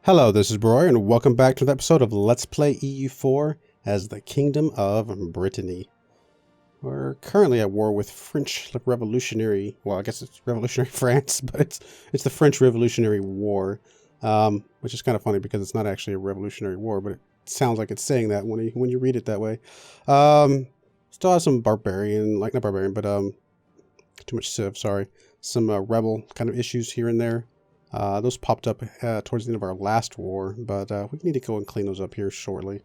Hello, this is Broyar, and welcome back to another episode of Let's Play EU4 as the Kingdom of Brittany. We're currently at war with French Revolutionary, well, I guess it's Revolutionary France, but it's the French Revolutionary War, which is kind of funny because it's not actually a Revolutionary War, but it sounds like it's saying that when you read it that way. Still have some barbarian, like not barbarian, but too much civ, sorry, some rebel kind of issues here and there. Those popped up towards the end of our last war, but we need to go and clean those up here shortly.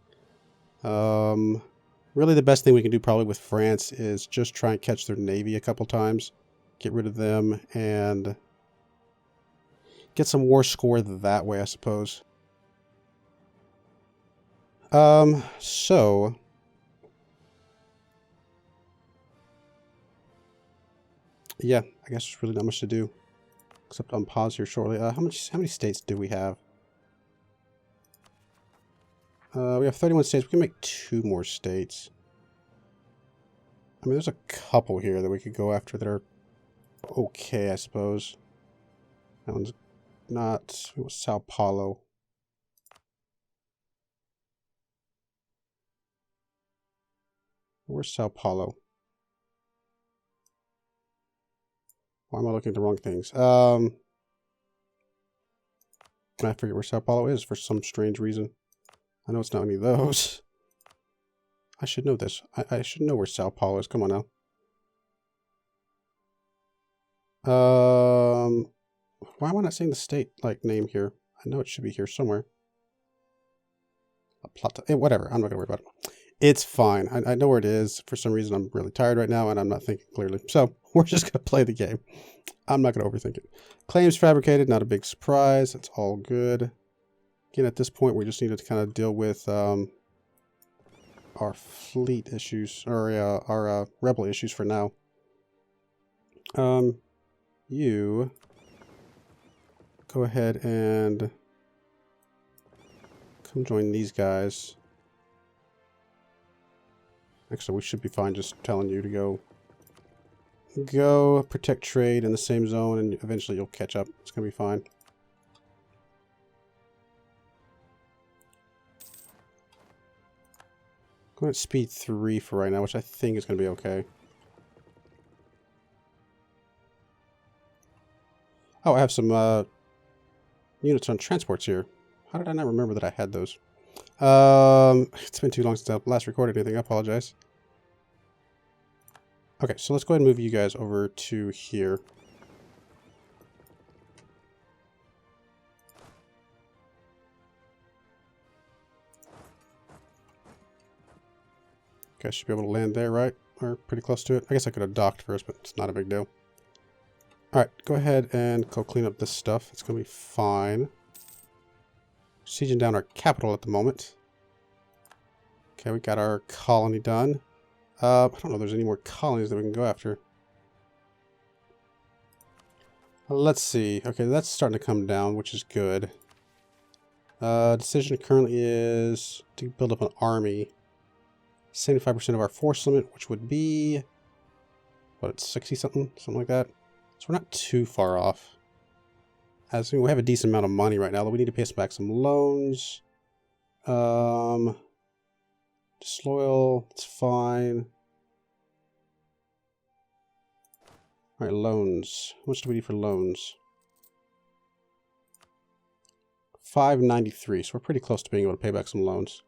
Really the best thing we can do probably with France is just try and catch their navy a couple times, get rid of them, and get some war score that way, I suppose. So yeah, I guess there's really not much to do. Except on pause here shortly. How many states do we have? We have 31 states. We can make 2 more states. I mean, there's a couple here that we could go after that are okay, I suppose. That one's not... It was Sao Paulo. Where's Sao Paulo? Why am I looking at the wrong things? I forget where Sao Paulo is for some strange reason. I know it's not any of those. I should know this. I should know where Sao Paulo is. Come on now. Why am I not seeing the state name here? I know it should be here somewhere. Whatever. I'm not gonna worry about it. It's fine. I know where it is. For some reason, I'm really tired right now, and I'm not thinking clearly. So we're just gonna play the game. I'm not gonna overthink it. Claims fabricated. Not a big surprise. It's all good. Again, at this point, we just need to kind of deal with our fleet issues, or our rebel issues for now. You go ahead and come join these guys. Actually, we should be fine just telling you to go protect trade in the same zone, and eventually you'll catch up. It's gonna be fine. Going at speed 3 for right now, which I think is going to be okay. Oh, I have some units on transports here. How did I not remember that I had those? It's been too long since I last recorded anything. I apologize. Okay, so let's go ahead and move you guys over to here. Okay, I should be able to land there, right? Or pretty close to it. I guess I could have docked first, but it's not a big deal. Alright, go ahead and go clean up this stuff. It's going to be fine. Sieging down our capital at the moment. Okay, we got our colony done. I don't know if there's any more colonies that we can go after. Let's see. Okay, that's starting to come down, which is good. Decision currently is to build up an army. 75% of our force limit, which would be, what, it's 60 something like that. So we're not too far off. As we have a decent amount of money right now, though we need to pay back some loans. Disloyal, it's fine. All right, loans. How much do we need for loans? 593. So we're pretty close to being able to pay back some loans.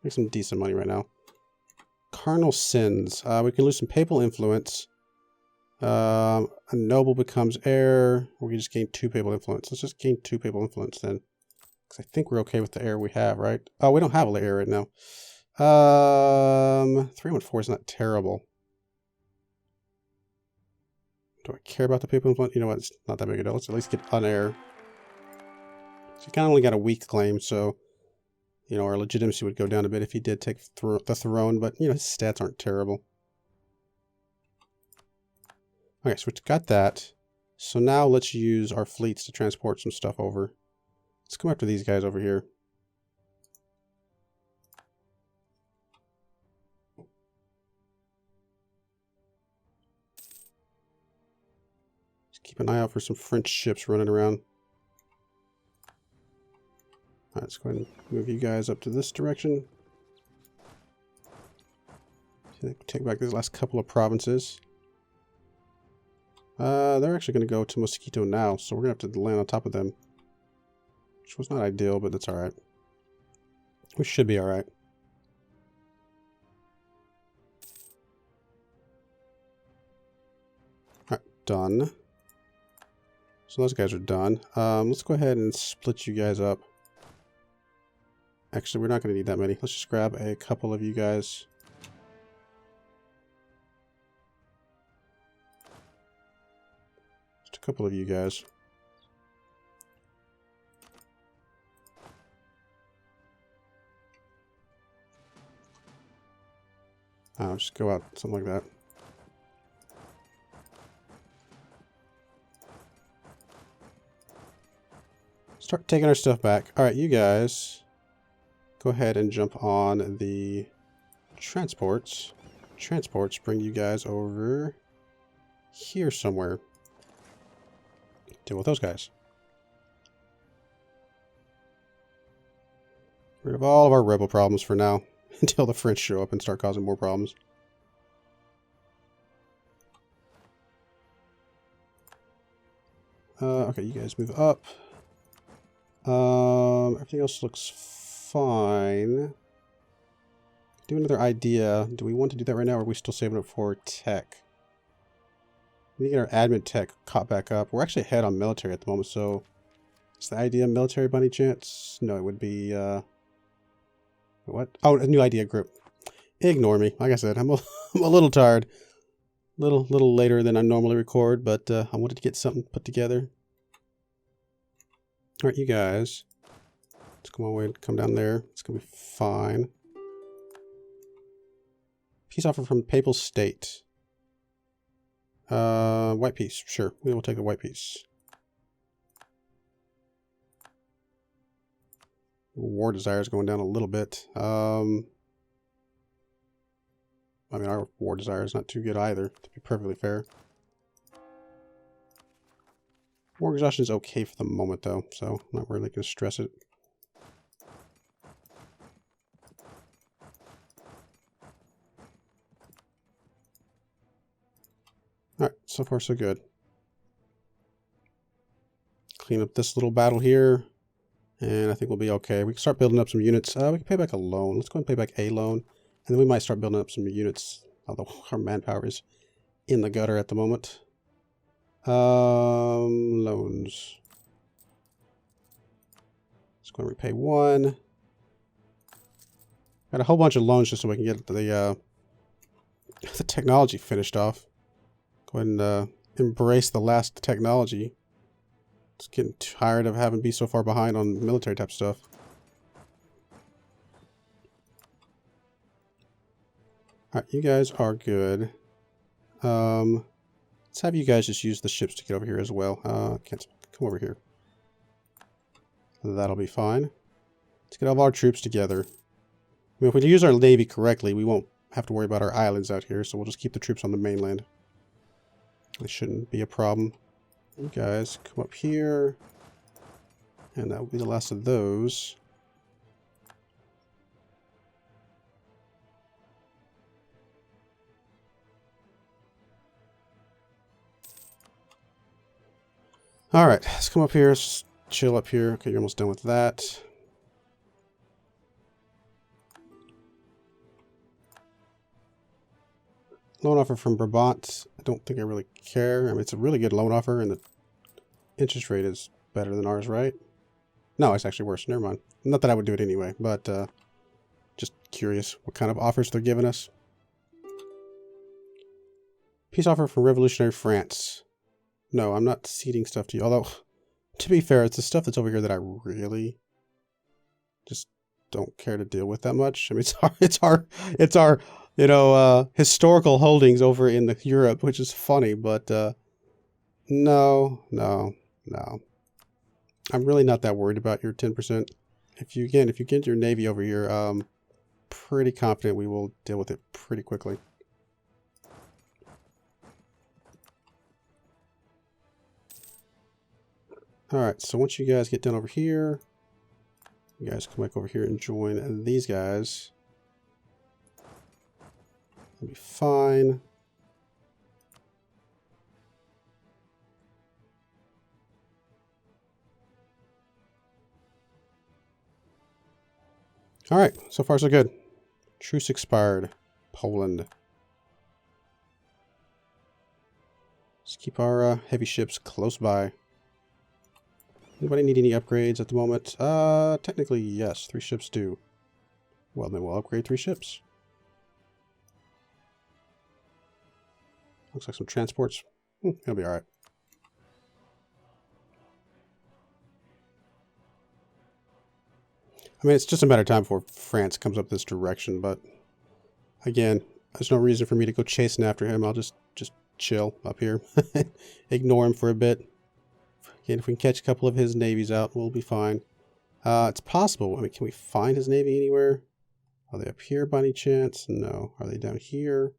Make some decent money right now. Cardinal sins. We can lose some papal influence. A noble becomes heir. We can just gain 2 papal influence. Let's just gain 2 papal influence then. Because I think we're okay with the heir we have, right? Oh, we don't have an heir right now. 314 is not terrible. Do I care about the papal influence? You know what? It's not that big a deal. Let's at least get an heir. So you kind of only got a weak claim, so you know, our legitimacy would go down a bit if he did take the throne, but, you know, his stats aren't terrible. Okay, so we've got that. So now let's use our fleets to transport some stuff over. Let's come after these guys over here. Just keep an eye out for some French ships running around. Alright, let's go ahead and move you guys up to this direction. Take back these last couple of provinces. They're actually going to go to Mosquito now, so we're going to have to land on top of them. Which was not ideal, but that's alright. We should be alright. Alright, done. So those guys are done. Let's go ahead and split you guys up. Actually, we're not going to need that many. Let's just grab a couple of you guys. Just a couple of you guys. Just go out, something like that. Start taking our stuff back. Alright, you guys go ahead and jump on the transports. Transports bring you guys over here somewhere. Deal with those guys. Rid of all of our rebel problems for now. Until the French show up and start causing more problems. Okay, you guys move up. Everything else looks fine. Do another idea. Do we want to do that right now, or are we still saving it for tech? We need to get our admin tech caught back up. We're actually ahead on military at the moment, so is the idea military by any chance? No, it would be what? Oh, a new idea group. Ignore me. Like I said, I'm a little tired. Little later than I normally record, but I wanted to get something put together. All right, you guys. Let's come on, come down there. It's gonna be fine. Peace offer from Papal State. White peace. Sure, we will take a white peace. War desire is going down a little bit. I mean, our war desire is not too good either, to be perfectly fair. War exhaustion is okay for the moment, though, so I'm not really going to stress it. Alright, so far so good. Clean up this little battle here. And I think we'll be okay. We can start building up some units. We can pay back a loan. Let's go and pay back a loan. And then we might start building up some units. Although our manpower is in the gutter at the moment. Loans. Let's go and repay one. Got a whole bunch of loans just so we can get the technology finished off. Go ahead and embrace the last technology. Just getting tired of having to be so far behind on military type stuff. Alright, you guys are good. Let's have you guys just use the ships to get over here as well. Can't come over here. That'll be fine. Let's get all of our troops together. I mean, if we use our navy correctly, we won't have to worry about our islands out here, so we'll just keep the troops on the mainland. It shouldn't be a problem. You guys come up here, and that will be the last of those. Alright, let's come up here, let's chill up here. Okay, you're almost done with that. Loan offer from Brabant. I don't think I really care. I mean, it's a really good loan offer, and the interest rate is better than ours, right? No, it's actually worse. Never mind. Not that I would do it anyway, but just curious what kind of offers they're giving us. Peace offer from Revolutionary France. No, I'm not ceding stuff to you. Although, to be fair, it's the stuff that's over here that I really just don't care to deal with that much. I mean, it's our you know, historical holdings over in Europe, which is funny, but no. I'm really not that worried about your 10%. If you get your navy over here, pretty confident we will deal with it pretty quickly. All right, so once you guys get done over here, You guys come back over here and join these guys. That'll be fine. All right, so far so good. Truce expired. Poland. Let's keep our heavy ships close by. Anybody need any upgrades at the moment? Technically, yes. 3 ships do. Well, then we'll upgrade 3 ships. Looks like some transports. It'll be alright. I mean, it's just a matter of time before France comes up this direction, but again, there's no reason for me to go chasing after him. I'll just chill up here. Ignore him for a bit. Again, if we can catch a couple of his navies out, we'll be fine. It's possible. I mean, can we find his navy anywhere? Are they up here by any chance? No. Are they down here?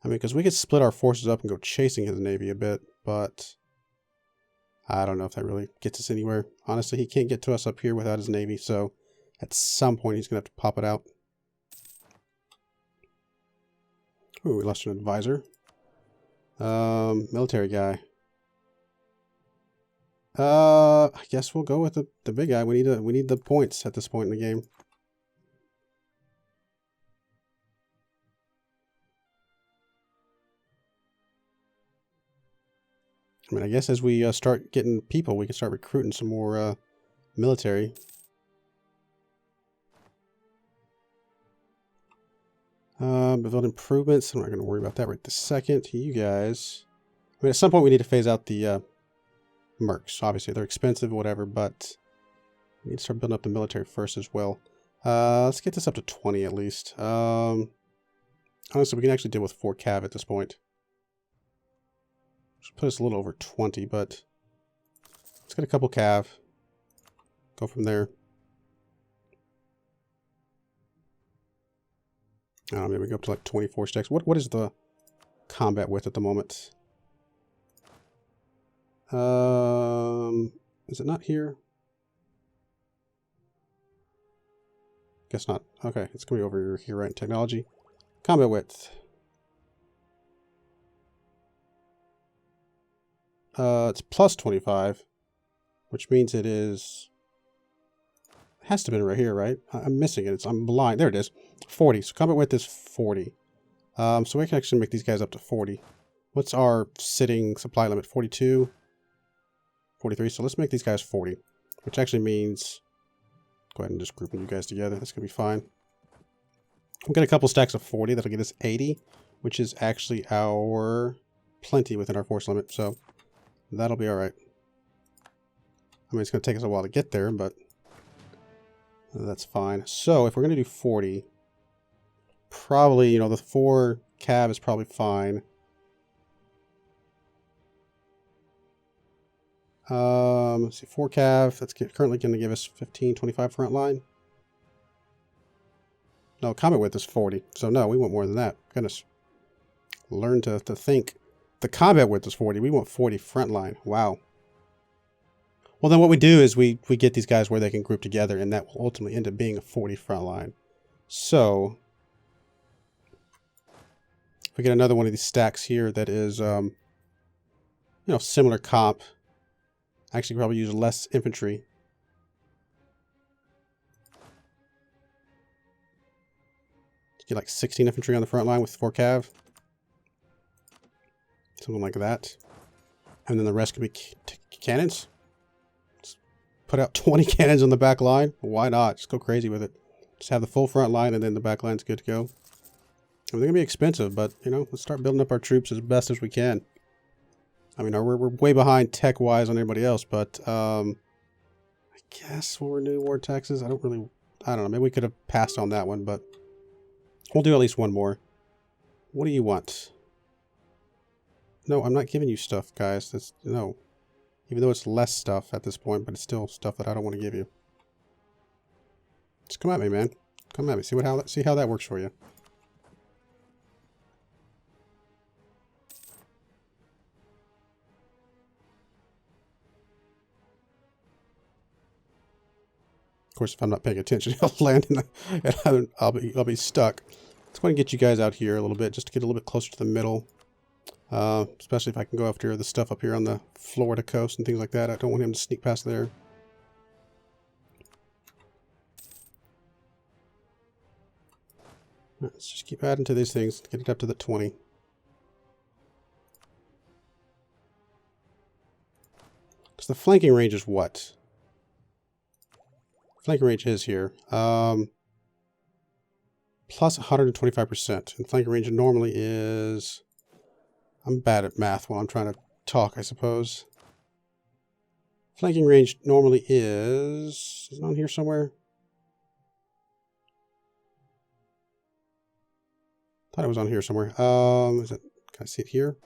I mean, because we could split our forces up and go chasing his navy a bit, but I don't know if that really gets us anywhere. Honestly, he can't get to us up here without his navy, so at some point he's going to have to pop it out. Ooh, we lost an advisor. Military guy. I guess we'll go with the big guy. We need the points at this point in the game. I mean, I guess as we start getting people, we can start recruiting some more military. Build improvements. I'm not going to worry about that right this second. You guys. I mean, at some point we need to phase out the mercs. Obviously, they're expensive, whatever, but we need to start building up the military first as well. Let's get this up to 20 at least. Honestly, we can actually deal with 4 cav at this point. Should put us a little over 20, but let's get a couple cav. Go from there. Maybe we go up to like 24 stacks. What is the combat width at the moment? Is it not here? Guess not. Okay, it's going to be over here, right? In technology. Combat width. It's plus 25, which means it is... It has to have been right here, right? I'm missing it. I'm blind. There it is. 40. So combat width is 40. So we can actually make these guys up to 40. What's our sitting supply limit? 42? 43. So let's make these guys 40. Which actually means... Go ahead and just group you guys together. That's going to be fine. We'll get a couple stacks of 40. That'll get us 80. Which is actually our plenty within our force limit. So that'll be alright. I mean, it's going to take us a while to get there, but... That's fine. So, if we're going to do 40, probably, you know, the 4 cav is probably fine. Let's see, 4 cav, that's currently going to give us 15, 25 front line. No, combat width is 40, so no, we want more than that. Goodness. Learn to think. The combat width is 40, we want 40 front line. Wow. Well, then what we do is we get these guys where they can group together, and that will ultimately end up being a 40 front line. So, if we get another one of these stacks here that is, you know, similar comp, actually probably use less infantry. Get like 16 infantry on the front line with 4 cav. Something like that. And then the rest could be cannons. Put out 20 cannons on the back line. Why not? Just go crazy with it. Just have the full front line and then the back line's good to go. I mean, they're going to be expensive, but, you know, let's start building up our troops as best as we can. I mean, we're way behind tech-wise on everybody else, but I guess we'll renew war taxes. I don't know. Maybe we could have passed on that one, but we'll do at least one more. What do you want? No, I'm not giving you stuff, guys. No. Even though it's less stuff at this point, but it's still stuff that I don't want to give you. Just come at me, man. Come at me. See how that works for you. Of course, if I'm not paying attention, he'll land in the, and I'll be stuck. Let's go ahead and get you guys out here a little bit, just to get a little bit closer to the middle. Especially if I can go after the stuff up here on the Florida coast and things like that. I don't want him to sneak past there. Let's just keep adding to these things, get it up to the 20. Because the flanking range is what? Flanking range is here. Plus 125%. And flanking range normally is... I'm bad at math while I'm trying to talk, I suppose. Flanking range normally is... Is it on here somewhere? Thought it was on here somewhere. Is it? Can I see it here?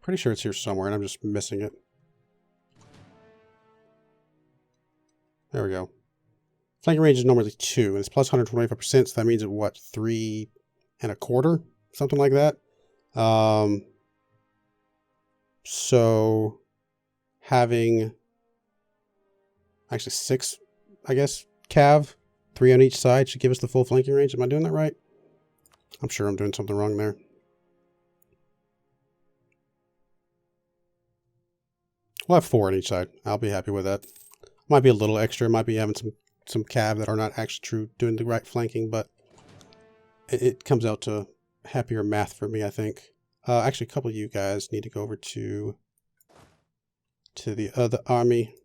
Pretty sure it's here somewhere, and I'm just missing it. There we go. Flanking range is normally 2, and it's plus 125%, so that means it's what, 3 1/4? Something like that. So having actually 6, I guess, cav, 3 on each side should give us the full flanking range. Am I doing that right? I'm sure I'm doing something wrong there. We'll have 4 on each side. I'll be happy with that. Might be a little extra. Might be having some cav that are not actually true doing the right flanking, but it comes out to happier math for me, I think. Actually, a couple of you guys need to go over to the other army.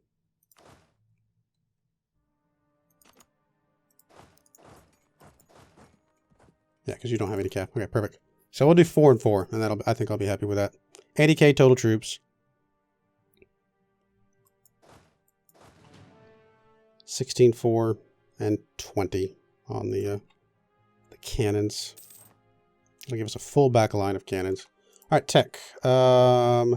Yeah, because you don't have any cap. Okay, perfect. So we'll do 4 and 4, and I think I'll be happy with that. 80k total troops. 16, 4, and 20 on the cannons. It'll give us a full back line of cannons. All right, tech. Yeah,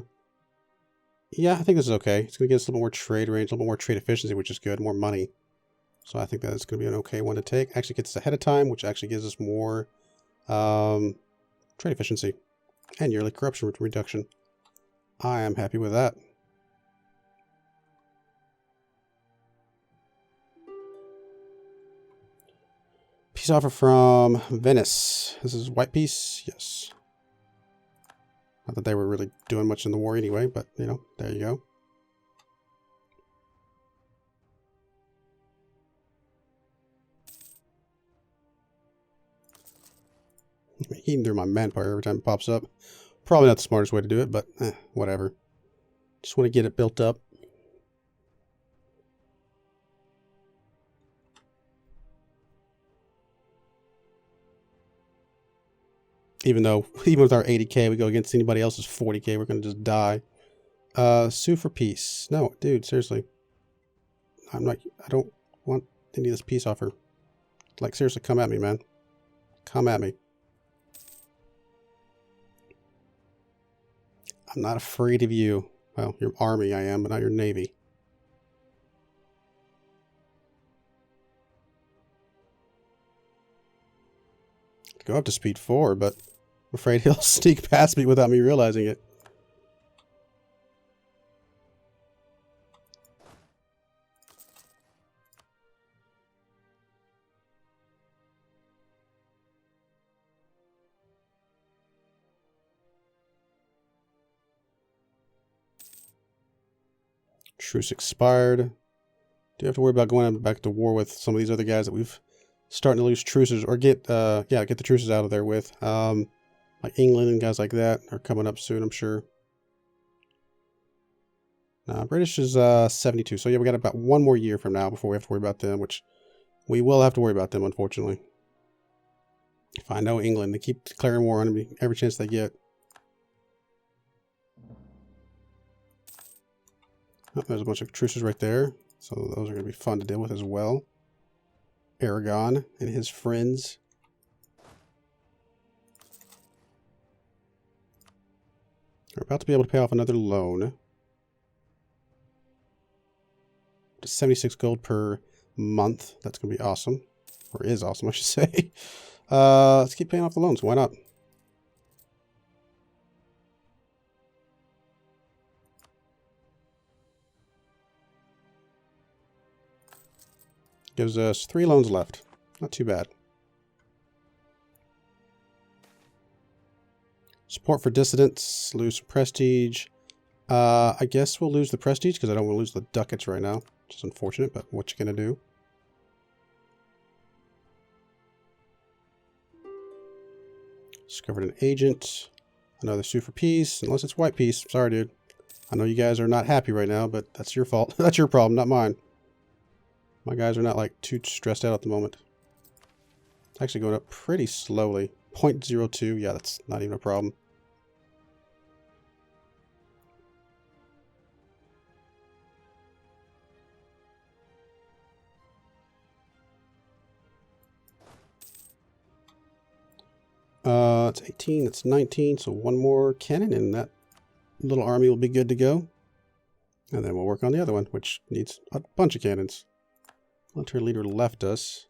I think this is okay. It's going to give us a little more trade range, a little more trade efficiency, which is good, more money. So I think that it's going to be an okay one to take. Actually gets us ahead of time, which actually gives us more trade efficiency and yearly corruption reduction. I am happy with that. Peace offer from Venice. This is white peace? Yes. Not that they were really doing much in the war anyway, but, you know, there you go. I'm eating through my manpower every time it pops up. Probably not the smartest way to do it, but whatever. Just want to get it built up. Even with our 80k, we go against anybody else's 40k, we're going to just die. Sue for peace. No, dude, seriously. I don't want any of this peace offer. Like, seriously, come at me, man. Come at me. I'm not afraid of you. Well, your army I am, but not your navy. Go up to speed 4, but I'm afraid he'll sneak past me without me realizing it. Truce expired. Do you have to worry about going back to war with some of these other guys that we've starting to lose truces, or get the truces out of there with? Like England and guys like that are coming up soon, I'm sure. British is 72, so yeah, we got about 1 more year from now before we have to worry about them, which we will have to worry about them, unfortunately. If I know England, they keep declaring war on me every chance they get. Oh, there's a bunch of truces right there, so those are going to be fun to deal with as well. Aragon and his friends. We're about to be able to pay off another loan. To 76 gold per month. That's going to be awesome. Or is awesome, I should say. Let's keep paying off the loans. Why not? Gives us 3 loans left. Not too bad. Support for dissidents. Lose prestige. I guess we'll lose the prestige because I don't want to lose the ducats right now. Which is unfortunate, but what you gonna do? Discovered an agent. Another sue for peace. Unless it's white peace. Sorry, dude. I know you guys are not happy right now, but that's your fault. That's your problem, not mine. My guys are not like too stressed out at the moment. It's actually going up pretty slowly. 0.02. Yeah, that's not even a problem. It's 18, it's 19, so 1 more cannon and that little army will be good to go. And then we'll work on the other one, which needs a bunch of cannons. Military leader left us.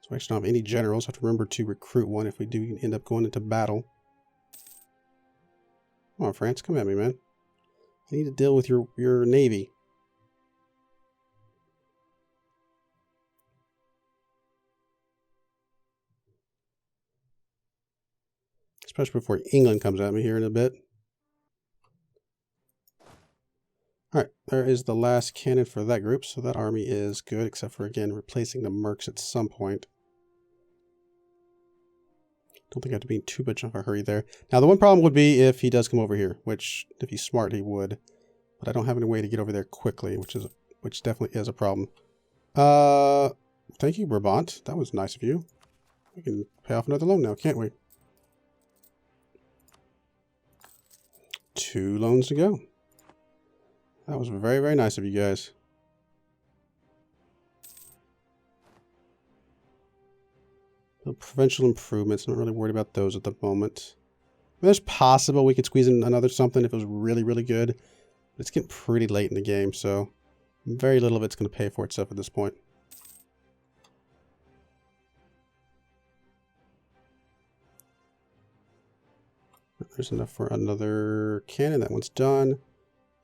So I actually don't have any generals. I have to remember to recruit one if we do end up going into battle. Come on, France, come at me, man. I need to deal with your navy. Especially before England comes at me here in a bit. Alright, there is the last cannon for that group, so that army is good, except for, again, replacing the mercs at some point. Don't think I have to be in too much of a hurry there. Now, the one problem would be if he does come over here, which, if he's smart, he would. But I don't have any way to get over there quickly, which definitely is a problem. Thank you, Brabant. That was nice of you. We can pay off another loan now, can't we? 2 loans to go. That was very, very nice of you guys. The provincial improvements, not really worried about those at the moment. I mean, it's possible we could squeeze in another something if it was really, really good. But it's getting pretty late in the game, so very little of it's going to pay for itself at this point. There's enough for another cannon. That one's done.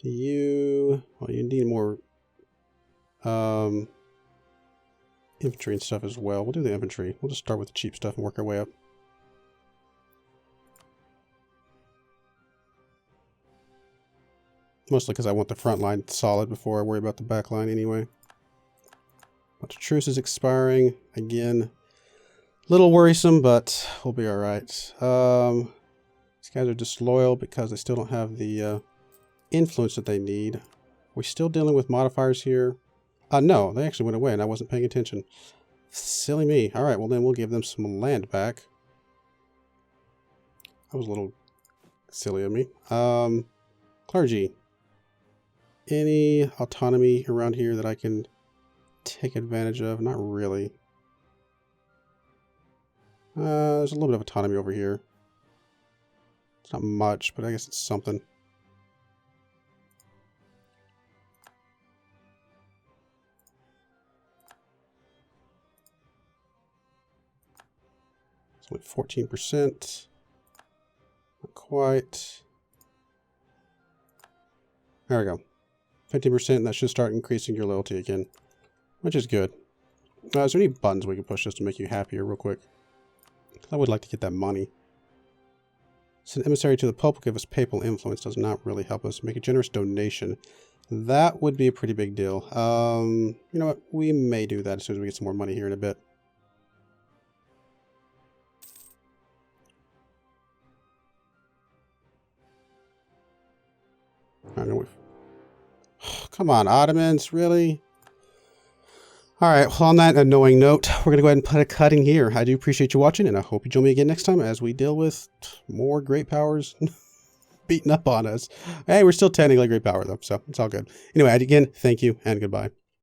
You need more infantry and stuff as well. We'll do the infantry. We'll just start with the cheap stuff and work our way up. Mostly because I want the front line solid before I worry about the back line anyway. Bunch of truces expiring. Again, a little worrisome, but we'll be alright. These guys are disloyal because they still don't have the influence that they need. We're still dealing with modifiers here. No, they actually went away and I wasn't paying attention. Silly me. Alright, well then we'll give them some land back. That was a little silly of me. Clergy. Any autonomy around here that I can take advantage of? Not really. There's a little bit of autonomy over here. It's not much, but I guess it's something. It's only 14%. Not quite. There we go. 50%, and that should start increasing your loyalty again, which is good. Is there any buttons we can push just to make you happier real quick? I would like to get that money. Send emissary to the Pope will give us papal influence. Does not really help us. Make a generous donation. That would be a pretty big deal. You know what? We may do that as soon as we get some more money here in a bit. I know come on, Ottomans, really? Alright, well, on that annoying note, we're going to go ahead and put a cut in here. I do appreciate you watching, and I hope you join me again next time as we deal with more great powers beating up on us. Hey, we're still technically a great power, though, so it's all good. Anyway, again, thank you, and goodbye.